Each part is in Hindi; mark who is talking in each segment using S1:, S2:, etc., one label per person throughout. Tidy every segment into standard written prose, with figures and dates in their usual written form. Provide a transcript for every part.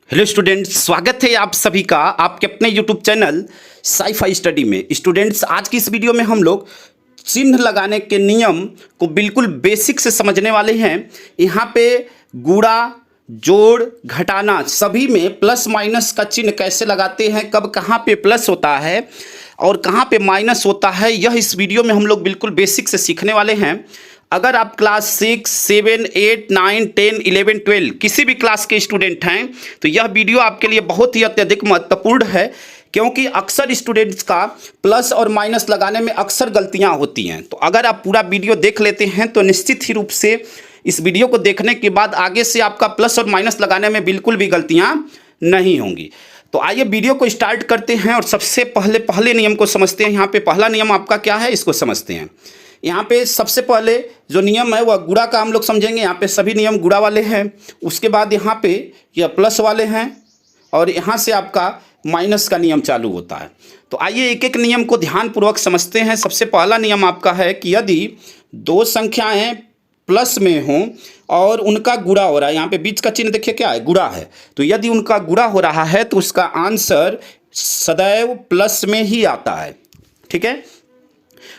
S1: हेलो स्टूडेंट्स, स्वागत है आप सभी का आपके अपने यूट्यूब चैनल साई-फाई स्टडी में। स्टूडेंट्स, आज की इस वीडियो में हम लोग चिन्ह लगाने के नियम को बिल्कुल बेसिक से समझने वाले हैं। यहाँ पे गुणा, जोड़, घटाना सभी में प्लस माइनस का चिन्ह कैसे लगाते हैं, कब कहाँ पे प्लस होता है और कहाँ पे माइनस होता है, यह इस वीडियो में हम लोग बिल्कुल बेसिक से सीखने वाले हैं। अगर आप क्लास 6, 7, 8, 9, 10, 11, 12 किसी भी क्लास के स्टूडेंट हैं तो यह वीडियो आपके लिए बहुत ही अत्यधिक महत्वपूर्ण है, क्योंकि अक्सर स्टूडेंट्स का प्लस और माइनस लगाने में अक्सर गलतियां होती हैं। तो अगर आप पूरा वीडियो देख लेते हैं तो निश्चित ही रूप से इस वीडियो को देखने के बाद आगे से आपका प्लस और माइनस लगाने में बिल्कुल भी गलतियाँ नहीं होंगी। तो आइए वीडियो को स्टार्ट करते हैं और सबसे पहले नियम को समझते हैं। यहाँ पे पहला नियम आपका क्या है, इसको समझते हैं। यहाँ पे सबसे पहले जो नियम है वह गुणा का हम लोग समझेंगे। यहाँ पे सभी नियम गुणा वाले हैं। उसके बाद यहाँ पे यह प्लस वाले हैं और यहाँ से आपका माइनस का नियम चालू होता है। तो आइए एक एक नियम को ध्यानपूर्वक समझते हैं। सबसे पहला नियम आपका है कि यदि दो संख्याएं प्लस में हों और उनका गुणा हो रहा है, यहाँ पे बीच का चिन्ह देखिए क्या है, गुणा है, तो यदि उनका गुणा हो रहा है तो उसका आंसर सदैव प्लस में ही आता है। ठीक है,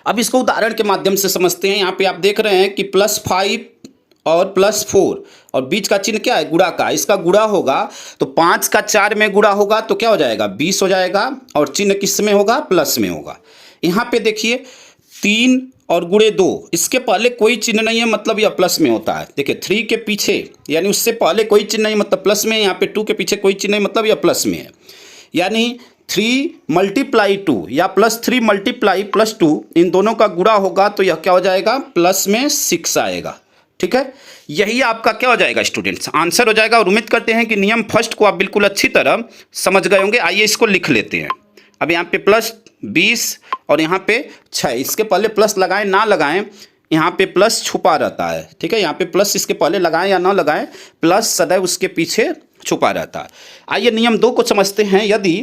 S1: अब इसको उदाहरण के माध्यम से समझते हैं। यहाँ पे आप देख रहे हैं कि +5 और +4 और बीच का चिन्ह क्या है, गुणा का। इसका गुणा होगा तो 5 का 4 में गुणा होगा तो क्या हो जाएगा, 20 हो जाएगा और चिन्ह किस में होगा, प्लस में होगा। यहाँ पे देखिए 3 और गुणे 2, इसके पहले कोई चिन्ह नहीं है, मतलब यह प्लस में होता है। देखिए 3 के पीछे यानी उससे पहले कोई चिन्ह नहीं, मतलब प्लस में। यहाँ पे 2 के पीछे कोई चिन्ह नहीं, मतलब यह प्लस में है। यानी 3 × 2 या +3 × +2, इन दोनों का गुणा होगा तो यह क्या हो जाएगा, प्लस में 6 आएगा। ठीक है, यही आपका क्या हो जाएगा स्टूडेंट्स, आंसर हो जाएगा। और उम्मीद करते हैं कि नियम फर्स्ट को आप बिल्कुल अच्छी तरह समझ गए होंगे। आइए इसको लिख लेते हैं। अब यहाँ पे +20 और यहाँ पे 6, इसके पहले प्लस लगाएं ना लगाएं, यहाँ पे प्लस छुपा रहता है। ठीक है, यहाँ पे प्लस इसके पहले लगाएं या ना लगाएं, प्लस सदैव उसके पीछे छुपा रहता है। आइए नियम 2 को समझते हैं। यदि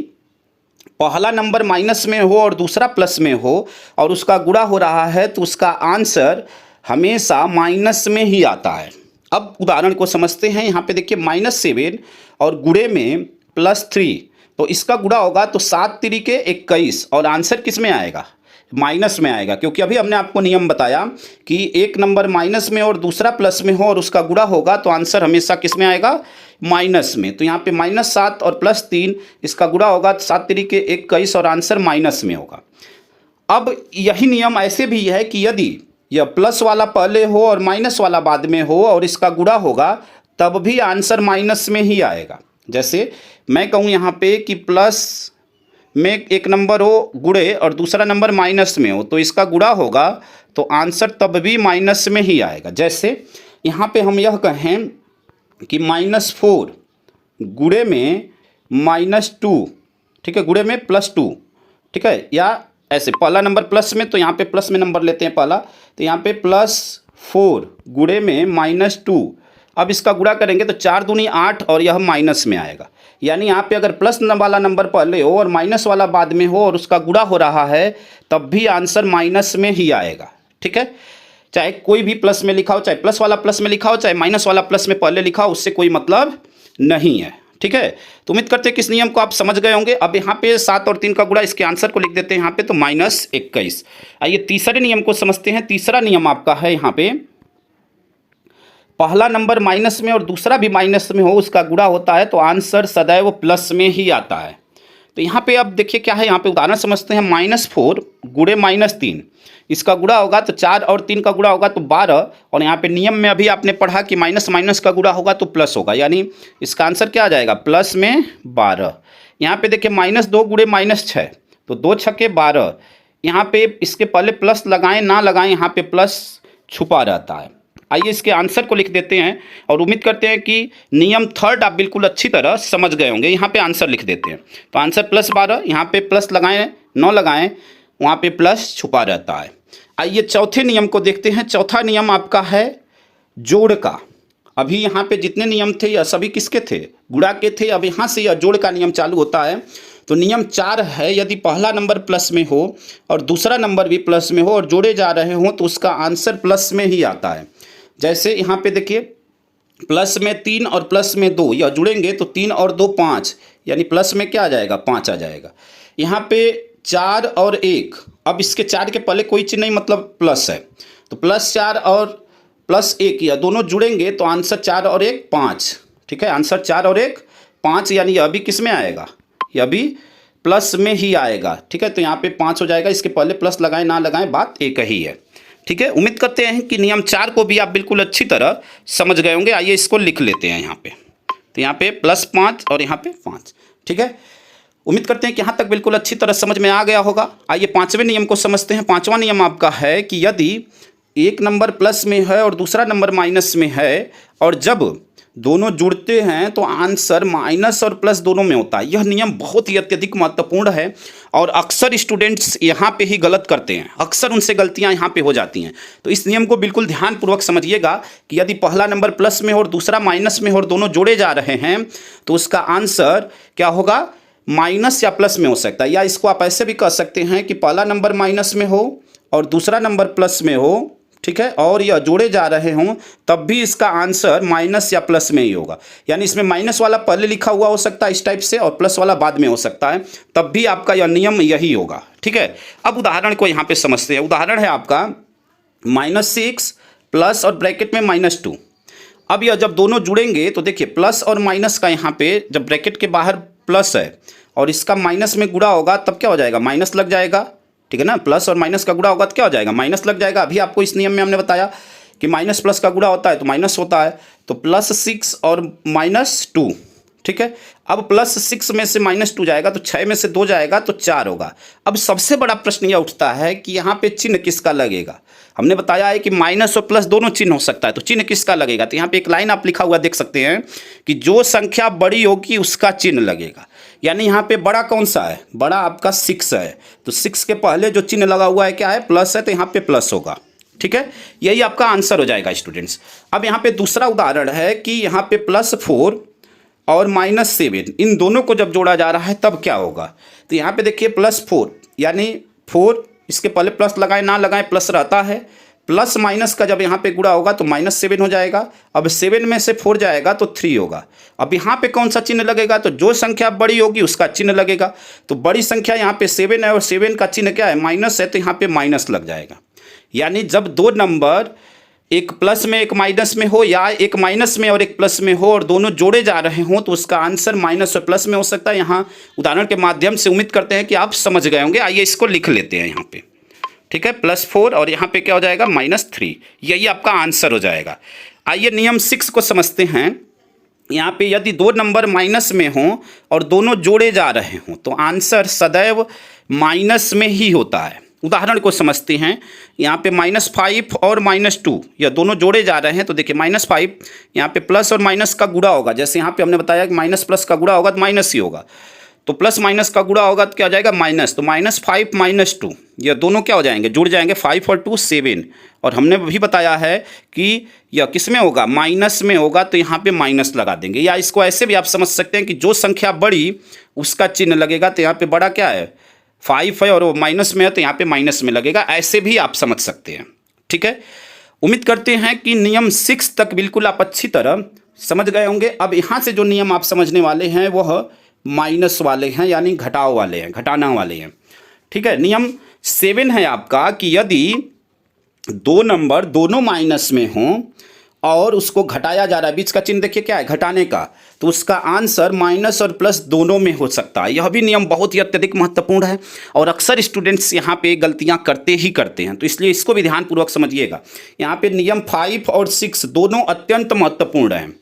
S1: पहला नंबर माइनस में हो और दूसरा प्लस में हो और उसका गुणा हो रहा है तो उसका आंसर हमेशा माइनस में ही आता है। अब उदाहरण को समझते हैं। यहाँ पे देखिए -7 और गुणे में +3, तो इसका गुणा होगा तो 7 तिरिके 21 और आंसर किस में आएगा, माइनस में आएगा। क्योंकि अभी हमने आपको नियम बताया कि एक नंबर माइनस में और दूसरा प्लस में हो और उसका गुणा होगा तो आंसर हमेशा किस में आएगा, माइनस में। तो यहाँ पे -7 और +3, इसका गुणा होगा 7 तिरिके 21 और आंसर माइनस में होगा। अब यही नियम ऐसे भी है कि यदि यह प्लस वाला पहले हो और माइनस वाला बाद में हो और इसका गुणा होगा तब भी आंसर माइनस में ही आएगा। जैसे मैं कहूँ यहाँ पे कि प्लस में एक नंबर हो गुणे और दूसरा नंबर माइनस में हो तो इसका गुणा होगा तो आंसर तब भी माइनस में ही आएगा। जैसे यहाँ पे हम यह कहें कि -4 गुणे में -2, ठीक है, गुणे में +2, ठीक है, या ऐसे पहला नंबर प्लस में तो यहाँ पे प्लस में नंबर लेते हैं पहला, तो यहाँ पे +4 गुणे में -2। अब इसका गुणा करेंगे तो 4 दूनी 8 और यह माइनस में आएगा। यानी यहाँ पे अगर प्लस वाला नंबर पहले हो और माइनस वाला बाद में हो और उसका गुणा हो रहा है तब भी आंसर माइनस में ही आएगा। ठीक है, चाहे कोई भी प्लस में लिखा हो, चाहे प्लस वाला प्लस में लिखा हो, चाहे माइनस वाला प्लस में पहले लिखा हो, उससे कोई मतलब नहीं है। ठीक है, तो उम्मीद करते हैं कि इस नियम को आप समझ गए होंगे। अब यहाँ पे 7 और 3 का गुणा, इसके आंसर को लिख देते हैं यहाँ पे तो -21। आइए तीसरे नियम को समझते हैं। तीसरा नियम आपका है यहाँ पे पहला नंबर माइनस में और दूसरा भी माइनस में हो, उसका गुणा होता है तो आंसर सदैव प्लस में ही आता है। तो यहाँ पे अब देखिए क्या है, यहाँ पे उदाहरण समझते हैं। -4 गुणे -3, इसका गुणा होगा तो 4 और 3 का गुणा होगा तो 12 और यहाँ पे नियम में अभी आपने पढ़ा कि माइनस माइनस का गुणा होगा तो प्लस होगा, यानी इसका आंसर क्या आ जाएगा, प्लस में 12। यहाँ पे देखिए -2 गुणे -6 तो 2 छक्के 12। यहाँ पे इसके पहले प्लस लगाएं ना लगाएं, यहाँ पे प्लस छुपा रहता है। आइए इसके आंसर को लिख देते हैं और उम्मीद करते हैं कि नियम थर्ड आप बिल्कुल अच्छी तरह समझ गए होंगे। यहाँ पे आंसर लिख देते हैं तो आंसर +12, यहाँ पे प्लस लगाएं न लगाएं, वहाँ पे प्लस छुपा रहता है। आइए चौथे नियम को देखते हैं। चौथा नियम आपका है जोड़ का। अभी यहाँ पे जितने नियम थे यह सभी किसके थे, गुणा के थे। अब यहाँ से यह जोड़ का नियम चालू होता है। तो नियम 4 है, यदि पहला नंबर प्लस में हो और दूसरा नंबर भी प्लस में हो और जोड़े जा रहे हों तो उसका आंसर प्लस में ही आता है। जैसे यहाँ पे देखिए प्लस में 3 और प्लस में 2 यह जुड़ेंगे तो 3 और 2 5, यानी प्लस में क्या आ जाएगा 5 आ जाएगा। यहाँ पे 4 और 1, अब इसके 4 के पहले कोई चीज़ नहीं मतलब प्लस है, तो +4 और +1 यह दोनों जुड़ेंगे तो आंसर 4 और 1 5। ठीक है, आंसर 4 और 1 5, यानी यह भी किस में आएगा, यह भी प्लस में ही आएगा। ठीक है, तो यहाँ पे 5 हो जाएगा, इसके पहले प्लस लगाएं ना लगाएं बात एक ही है। ठीक है, उम्मीद करते हैं कि नियम 4 को भी आप बिल्कुल अच्छी तरह समझ गए होंगे। आइए इसको लिख लेते हैं यहाँ पे, तो यहाँ पे +5 और यहाँ पे 5। ठीक है, उम्मीद करते हैं कि यहाँ तक बिल्कुल अच्छी तरह समझ में आ गया होगा। आइए 5वें नियम को समझते हैं। 5वां नियम आपका है कि यदि एक नंबर प्लस में है और दूसरा नंबर माइनस में है और जब दोनों जुड़ते हैं तो आंसर माइनस और प्लस दोनों में होता है। यह नियम बहुत ही अत्यधिक महत्वपूर्ण है और अक्सर स्टूडेंट्स यहाँ पे ही गलत करते हैं, अक्सर उनसे गलतियाँ यहाँ पे हो जाती हैं। तो इस नियम को बिल्कुल ध्यानपूर्वक समझिएगा कि यदि पहला नंबर प्लस में हो और दूसरा माइनस में हो और दोनों जोड़े जा रहे हैं तो उसका आंसर क्या होगा, माइनस या प्लस में हो सकता है। या इसको आप ऐसे भी कह सकते हैं कि पहला नंबर माइनस में हो और दूसरा नंबर प्लस में हो, ठीक है, और यह जोड़े जा रहे हों तब भी इसका आंसर माइनस या प्लस में ही होगा। यानी इसमें माइनस वाला पहले लिखा हुआ हो सकता है इस टाइप से और प्लस वाला बाद में हो सकता है, तब भी आपका यह नियम यही होगा। ठीक है, अब उदाहरण को यहाँ पे समझते हैं। उदाहरण है आपका -6 प्लस और ब्रैकेट में -2। अब यह जब दोनों जुड़ेंगे तो देखिए प्लस और माइनस का यहाँ पे जब ब्रैकेट के बाहर प्लस है और इसका माइनस में गुणा होगा तब क्या हो जाएगा, माइनस लग जाएगा। ठीक है ना, प्लस और माइनस का गुणा होगा तो क्या हो जाएगा, माइनस लग जाएगा। अभी आपको इस नियम में हमने बताया कि माइनस प्लस का गुणा होता है तो माइनस होता है, तो +6 और -2। ठीक है, अब +6 में से -2 जाएगा तो 6 में से 2 जाएगा तो 4 होगा। अब सबसे बड़ा प्रश्न यह उठता है कि यहाँ पे चिन्ह किसका लगेगा। हमने बताया है कि माइनस और प्लस दोनों चिन्ह हो सकता है, तो चिन्ह किसका लगेगा। तो यहाँ पे एक लाइन आप लिखा हुआ देख सकते हैं कि जो संख्या बड़ी होगी उसका चिन्ह लगेगा। यानी यहाँ पे बड़ा कौन सा है, बड़ा आपका 6 है, तो 6 के पहले जो चिन्ह लगा हुआ है क्या है, प्लस है, तो यहाँ पे प्लस होगा। ठीक है, यही आपका आंसर हो जाएगा स्टूडेंट्स। अब यहाँ पे दूसरा उदाहरण है कि यहाँ पे +4 और -7 इन दोनों को जब जोड़ा जा रहा है तब क्या होगा। तो यहाँ पे देखिए +4 यानी 4, इसके पहले प्लस लगाएं ना लगाएं प्लस रहता है, प्लस माइनस का जब यहाँ पे गुणा होगा तो -7 हो जाएगा। अब 7 में से 4 जाएगा तो 3 होगा। अब यहाँ पे कौन सा चिन्ह लगेगा, तो जो संख्या बड़ी होगी उसका चिन्ह लगेगा। तो बड़ी संख्या यहाँ पे 7 है और 7 का चिन्ह क्या है, माइनस है, तो यहाँ पे माइनस लग जाएगा। यानी जब दो नंबर एक प्लस में एक माइनस में हो या एक माइनस में और एक प्लस में हो और दोनों जोड़े जा रहे हों तो उसका आंसर माइनस और प्लस में हो सकता है। यहाँ उदाहरण के माध्यम से उम्मीद करते हैं कि आप समझ गए होंगे। आइए इसको लिख लेते हैं यहाँ पे। ठीक है, +4 और यहाँ पे क्या हो जाएगा -3, यही आपका आंसर हो जाएगा। आइए नियम 6 को समझते हैं। यहाँ पे यदि दो नंबर माइनस में हों और दोनों जोड़े जा रहे हों तो आंसर सदैव माइनस में ही होता है। उदाहरण को समझते हैं। यहाँ पे -5 और -2 यह दोनों जोड़े जा रहे हैं, तो देखिए -5 यहाँ पे प्लस और माइनस का गुणा होगा। जैसे यहाँ पे हमने बताया कि माइनस प्लस का गुणा होगा तो माइनस ही होगा, तो प्लस माइनस का गुणा होगा तो क्या हो जाएगा माइनस। तो -5 -2 यह दोनों क्या हो जाएंगे, जुड़ जाएंगे, 5 और 2 7। और हमने भी बताया है कि यह किस में होगा, माइनस में होगा, तो यहाँ पे माइनस लगा देंगे। या इसको ऐसे भी आप समझ सकते हैं कि जो संख्या बड़ी उसका चिन्ह लगेगा। तो यहाँ पे बड़ा क्या है 5 है और वो माइनस में है तो यहाँ पे माइनस में लगेगा। ऐसे भी आप समझ सकते हैं। ठीक है, उम्मीद करते हैं कि नियम 6 तक बिल्कुल आप अच्छी तरह समझ गए होंगे। अब यहाँ से जो नियम आप समझने वाले हैं वह माइनस वाले हैं, यानी घटाव वाले हैं, घटाना वाले हैं। ठीक है, नियम 7 है आपका कि यदि दो नंबर दोनों माइनस में हों और उसको घटाया जा रहा है, बीच का चिन्ह देखिए क्या है, घटाने का, तो उसका आंसर माइनस और प्लस दोनों में हो सकता है। यह भी नियम बहुत ही अत्यधिक महत्वपूर्ण है और अक्सर स्टूडेंट्स यहाँ पे गलतियाँ करते ही करते हैं, तो इसलिए इसको भी ध्यानपूर्वक समझिएगा। यहाँ पे नियम 5 और 6 दोनों अत्यंत महत्वपूर्ण हैं।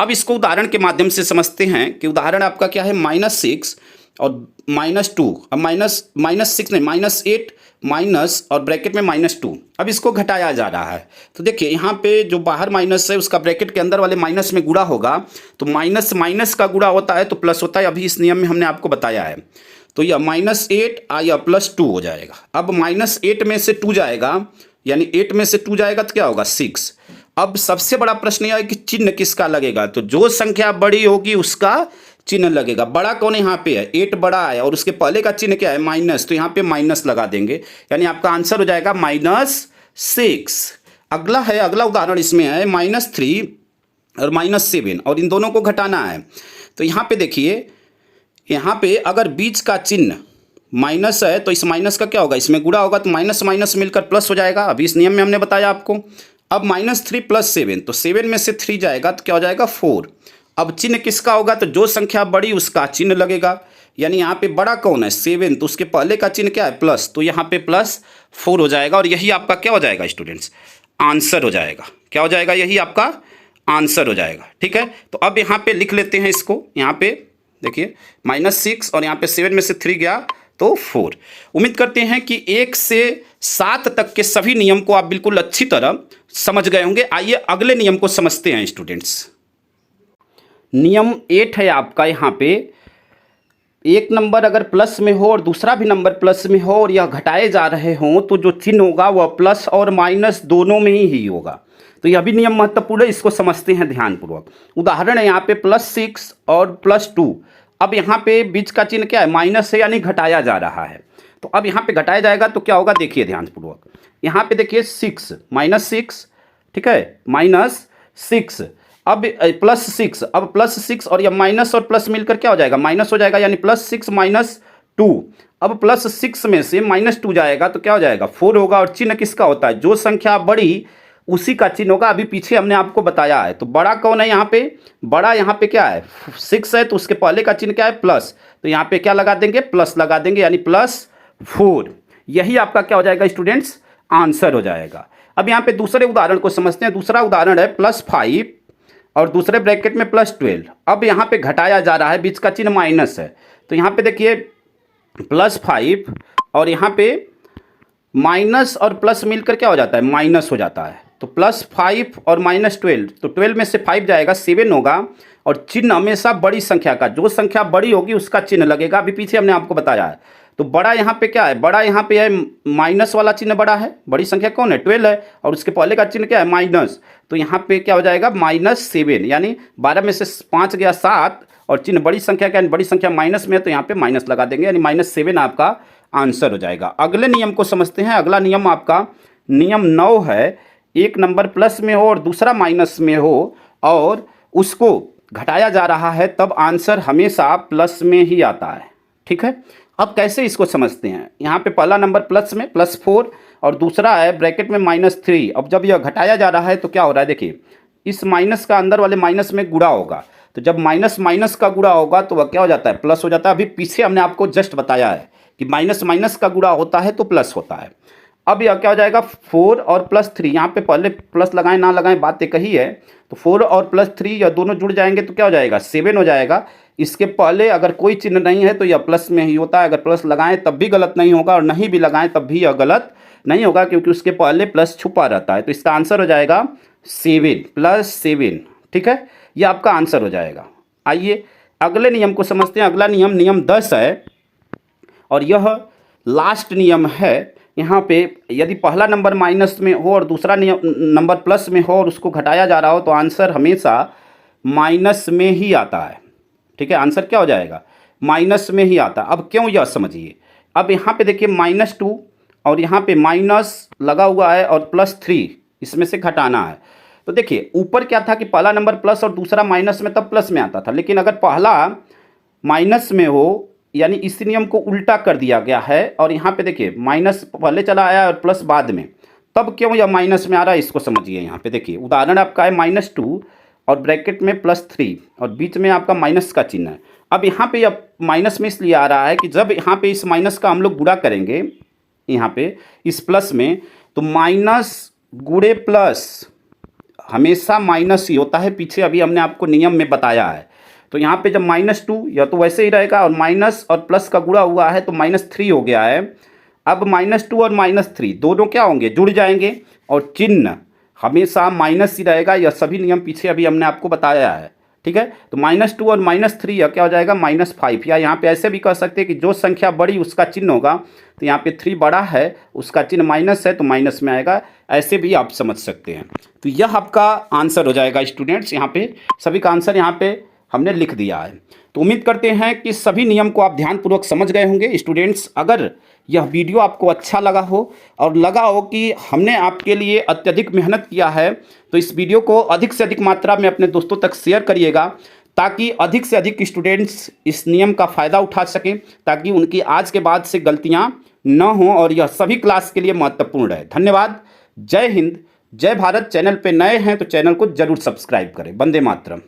S1: अब इसको उदाहरण के माध्यम से समझते हैं कि उदाहरण आपका क्या है, -6 और -2, अब -6 नहीं -8 माइनस और ब्रैकेट में -2। अब इसको घटाया जा रहा है, तो देखिए यहाँ पे जो बाहर माइनस है उसका ब्रैकेट के अंदर वाले माइनस में गुणा होगा, तो माइनस माइनस का गुणा होता है तो प्लस होता है। अभी इस नियम में हमने आपको बताया है, तो यह -8 या +2 हो जाएगा। अब -8 में से 2 जाएगा, यानी 8 में से 2 जाएगा तो क्या होगा 6। अब सबसे बड़ा प्रश्न यह है कि चिन्ह किसका लगेगा, तो जो संख्या बड़ी होगी उसका चिन्ह लगेगा। बड़ा कौन यहाँ पे है, 8 बड़ा है और उसके पहले का चिन्ह क्या है माइनस, तो यहाँ पे माइनस लगा देंगे, यानी आपका आंसर हो जाएगा -6। अगला उदाहरण इसमें है -3 और -7 और इन दोनों को घटाना है। तो यहाँ पे देखिए, यहाँ पे अगर बीच का चिन्ह माइनस है तो इस माइनस का क्या होगा, इसमें गुणा होगा तो माइनस माइनस मिलकर प्लस हो जाएगा। अभी इस नियम में हमने बताया आपको। अब -3 + 7, तो 7 में से 3 जाएगा तो क्या हो जाएगा 4। अब चिन्ह किसका होगा, तो जो संख्या बड़ी उसका चिन्ह लगेगा। यानी यहाँ पे बड़ा कौन है 7, तो उसके पहले का चिन्ह क्या है प्लस, तो यहाँ पे +4 हो जाएगा। और यही आपका क्या हो जाएगा स्टूडेंट्स, आंसर हो जाएगा। क्या हो जाएगा, यही आपका आंसर हो जाएगा। ठीक है, तो अब यहाँ पे लिख लेते हैं इसको। यहाँ पे देखिए -6 और यहाँ पे 7 में से 3 गया तो 4। उम्मीद करते हैं कि 1 से 7 तक के सभी नियम को आप बिल्कुल अच्छी तरह समझ गए होंगे। आइए अगले नियम को समझते हैं स्टूडेंट्स। नियम 8 है आपका, यहाँ पे एक नंबर अगर प्लस में हो और दूसरा भी नंबर प्लस में हो और यह घटाए जा रहे हों तो जो चिन्ह होगा वह प्लस और माइनस दोनों में ही होगा। तो यह भी नियम महत्वपूर्ण है, इसको समझते हैं ध्यानपूर्वक। उदाहरण है यहाँ पे +6 और +2। अब यहाँ पे बीच का चिन्ह क्या है, माइनस है, यानी घटाया जा रहा है। तो अब यहाँ पे घटाया जाएगा तो क्या होगा, देखिए ध्यानपूर्वक। यहाँ पे देखिए 6 -6, ठीक है, -6, अब +6, अब +6 और यह माइनस और प्लस मिलकर क्या हो जाएगा, माइनस हो जाएगा, यानी +6 - 2। अब +6 में से -2 जाएगा तो क्या हो जाएगा 4 होगा। और चिन्ह किसका होता है, जो संख्या बड़ी उसी का चिन्ह होगा। अभी पीछे हमने आपको बताया है। तो बड़ा कौन है यहाँ पे, बड़ा यहाँ पे क्या है 6 है, तो उसके पहले का चिन्ह क्या है प्लस, तो यहाँ पे क्या लगा देंगे, प्लस लगा देंगे, यानी +4। यही आपका क्या हो जाएगा स्टूडेंट्स, आंसर हो जाएगा। अब यहाँ पे दूसरे उदाहरण को समझते हैं। दूसरा उदाहरण है +5 और दूसरे ब्रैकेट में +12। अब यहाँ पे घटाया जा रहा है, बीच का चिन्ह माइनस है। तो यहाँ पे देखिए +5 और यहाँ पे माइनस और प्लस मिलकर क्या हो जाता है, माइनस हो जाता है। तो +5 और -12, तो 12 में से 5 जाएगा 7 होगा। और चिन्ह हमेशा बड़ी संख्या का, जो संख्या बड़ी होगी उसका चिन्ह लगेगा। अभी पीछे हमने आपको बताया है। तो बड़ा यहाँ पे क्या है, बड़ा यहाँ पे है माइनस वाला चिन्ह बड़ा है, बड़ी संख्या कौन है 12 है, और उसके पहले का चिन्ह क्या है माइनस। तो यहाँ पे क्या हो जाएगा -7, यानी 12 में से 5 गया 7 और चिन्ह बड़ी संख्या का, बड़ी संख्या माइनस में है तो यहाँ पे माइनस लगा देंगे, यानी -7 आपका आंसर हो जाएगा। अगले नियम को समझते हैं। अगला नियम आपका नियम 9 है। एक नंबर प्लस में हो और दूसरा माइनस में हो और उसको घटाया जा रहा है, तब आंसर हमेशा प्लस में ही आता है। ठीक है, अब कैसे इसको समझते हैं। यहाँ पे पहला नंबर प्लस में +4 और दूसरा है ब्रैकेट में -3। अब जब यह घटाया जा रहा है तो क्या हो रहा है, देखिए इस माइनस का अंदर वाले माइनस में गुणा होगा। तो जब माइनस माइनस का गुणा होगा तो वह क्या हो जाता है, प्लस हो जाता है। अभी पीछे हमने आपको जस्ट बताया है कि माइनस माइनस का गुणा होता है तो प्लस होता है। अब यह क्या हो जाएगा 4 और +3, यहाँ पे पहले प्लस लगाएं ना लगाएं बात एक ही है। तो 4 और +3 यह दोनों जुड़ जाएंगे तो क्या हो जाएगा 7 हो जाएगा। इसके पहले अगर कोई चिन्ह नहीं है तो यह प्लस में ही होता है। अगर प्लस लगाएं तब भी गलत नहीं होगा और नहीं भी लगाएं तब भी यह गलत नहीं होगा, क्योंकि उसके पहले प्लस छुपा रहता है। तो इसका आंसर हो जाएगा 7 +7। ठीक है, यह आपका आंसर हो जाएगा। आइए अगले नियम को समझते हैं। अगला नियम नियम 10 है और यह लास्ट नियम है। यहाँ पे यदि पहला नंबर माइनस में हो और दूसरा नंबर प्लस में हो और उसको घटाया जा रहा हो तो आंसर हमेशा माइनस में ही आता है। ठीक है, आंसर क्या हो जाएगा, माइनस में ही आता है। अब क्यों, यह समझिए। अब यहाँ पे देखिए -2 और यहाँ पे माइनस लगा हुआ है और +3, इसमें से घटाना है। तो देखिए ऊपर क्या था कि पहला नंबर प्लस और दूसरा माइनस में, तब प्लस में आता था। लेकिन अगर पहला माइनस में हो, यानी इस नियम को उल्टा कर दिया गया है और यहाँ पे देखिए माइनस पहले चला आया और प्लस बाद में, तब क्यों यह माइनस में आ रहा है इसको समझिए। यहाँ पे देखिए उदाहरण आपका है -2 और ब्रैकेट में +3 और बीच में आपका माइनस का चिन्ह है। अब यहाँ पे यह माइनस में इसलिए आ रहा है कि जब यहाँ पे इस माइनस का हम लोग गुणा करेंगे यहाँ पे इस प्लस में, तो माइनस गुणे प्लस हमेशा माइनस ही होता है। पीछे अभी हमने आपको नियम में बताया है। तो यहाँ पे जब -2 यह तो वैसे ही रहेगा और माइनस और प्लस का गुणा हुआ है तो -3 हो गया है। अब -2 और -3 दोनों क्या होंगे, जुड़ जाएंगे और चिन्ह हमेशा माइनस ही रहेगा। यह सभी नियम पीछे अभी हमने आपको बताया है। ठीक है, तो -2 और -3 यह क्या हो जाएगा -5। या यहाँ पे ऐसे भी कह सकते हैं कि जो संख्या बड़ी उसका चिन्ह होगा। तो यहाँ पे 3 बड़ा है, उसका चिन्ह माइनस है तो माइनस में आएगा। ऐसे भी आप समझ सकते हैं। तो यह आपका आंसर हो जाएगा स्टूडेंट्स। यहाँ पे सभी का आंसर यहाँ पे हमने लिख दिया है। तो उम्मीद करते हैं कि सभी नियम को आप ध्यानपूर्वक समझ गए होंगे स्टूडेंट्स। अगर यह वीडियो आपको अच्छा लगा हो और लगा हो कि हमने आपके लिए अत्यधिक मेहनत किया है, तो इस वीडियो को अधिक से अधिक मात्रा में अपने दोस्तों तक शेयर करिएगा, ताकि अधिक से अधिक स्टूडेंट्स इस नियम का फ़ायदा उठा सकें, ताकि उनकी आज के बाद से गलतियां न हों और यह सभी क्लास के लिए महत्वपूर्ण है। धन्यवाद। जय हिंद, जय भारत। चैनल पे नए हैं तो चैनल को जरूर सब्सक्राइब करें। वंदे मातरम।